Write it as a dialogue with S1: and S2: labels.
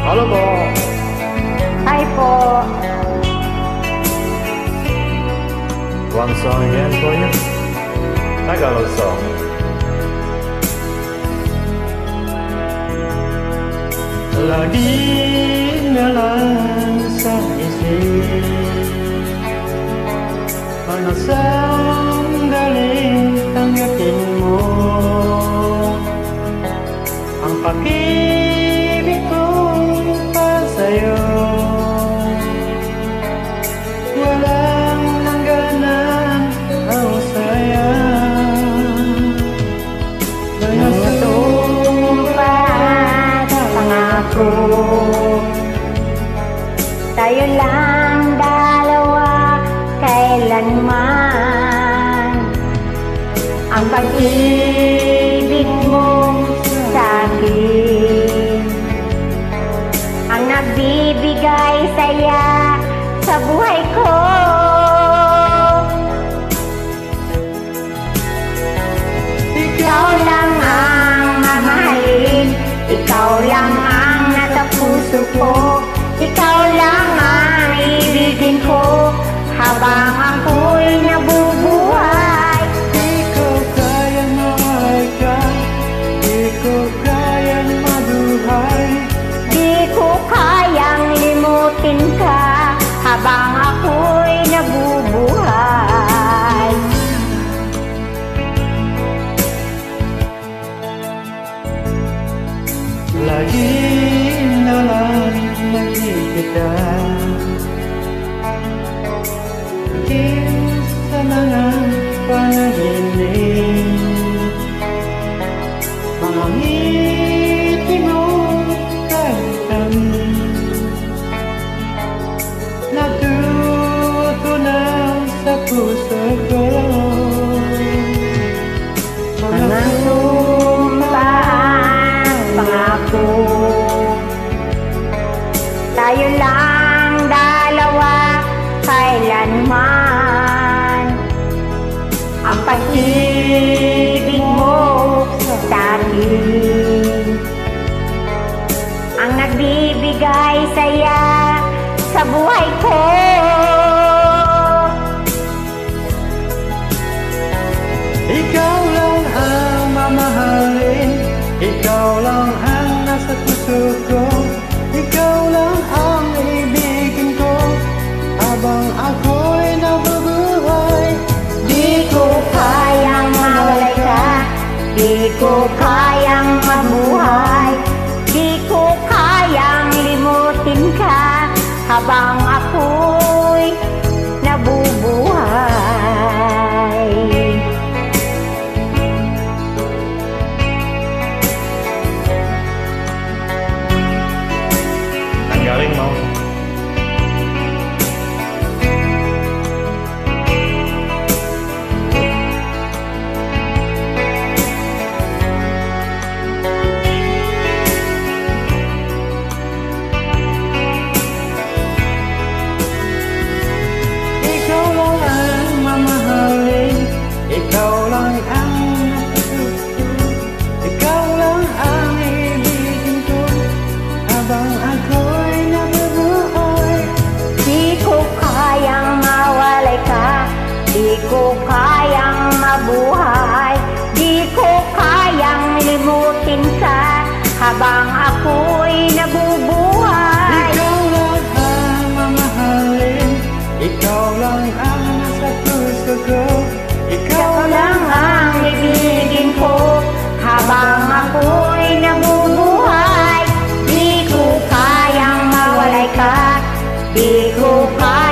S1: Halo po.
S2: Hi po.
S1: One song again for you. Tagalog song. Lagi na lang sa isip ano sandaling tanggapin mo ang pag-ibig ko para sa'yo. Walang hangganan ang saya.
S2: Natupad pangako, tayo lang dalawa kailanman. Ang pag-ibig mo sa'kin ang nagbibigay saya sa buhay ko. Ikaw lang ang mamahalin, ikaw lang ang nasa puso ko, ikaw lang ang ibigin ko habang ako'y nabubuhay.
S1: Di ko kayang mawalay, di ko kayang mabuhay,
S2: Di ko kayang limutin ka habang ako'y nabubuhay.
S1: lagi na lang nakikita sa mga panaginip. Mga ngiti mo kami natutunaw sa puso ko.
S2: Mga sumpahang pangako, tayo lang dalawa kailanman. Ang pag-ibig mo sa'kin ang nagbibigay saya sa buhay ko.
S1: Ikaw lang ang mamahalin, ikaw lang ang nasa puso ko, ikaw lang ang ibigin ko habang ako'y nabubuhay.
S2: Di ko kayang mawalay ka, di ko kayang mabuhay, di ko kayang limutin ka habang ako'y nabubuhay.
S1: Ang galing mo. Ikaw lang ang mamahalin, ikaw lang ang natututo, ikaw lang ang ibigin ko habang ako'y nabubuhay.
S2: Di ko kayang mawalay ka, di ko kayang mabuhay, di ko kayang limutin ka habang ako'y nabubuhay.
S1: Ikaw lang ang mamahalin, ikaw lang ang nasa puso ko,
S2: Ikaw lang ang ibigin ko habang ako'y nabubuhay. Di ko kayang mawalay ka, di ko kayang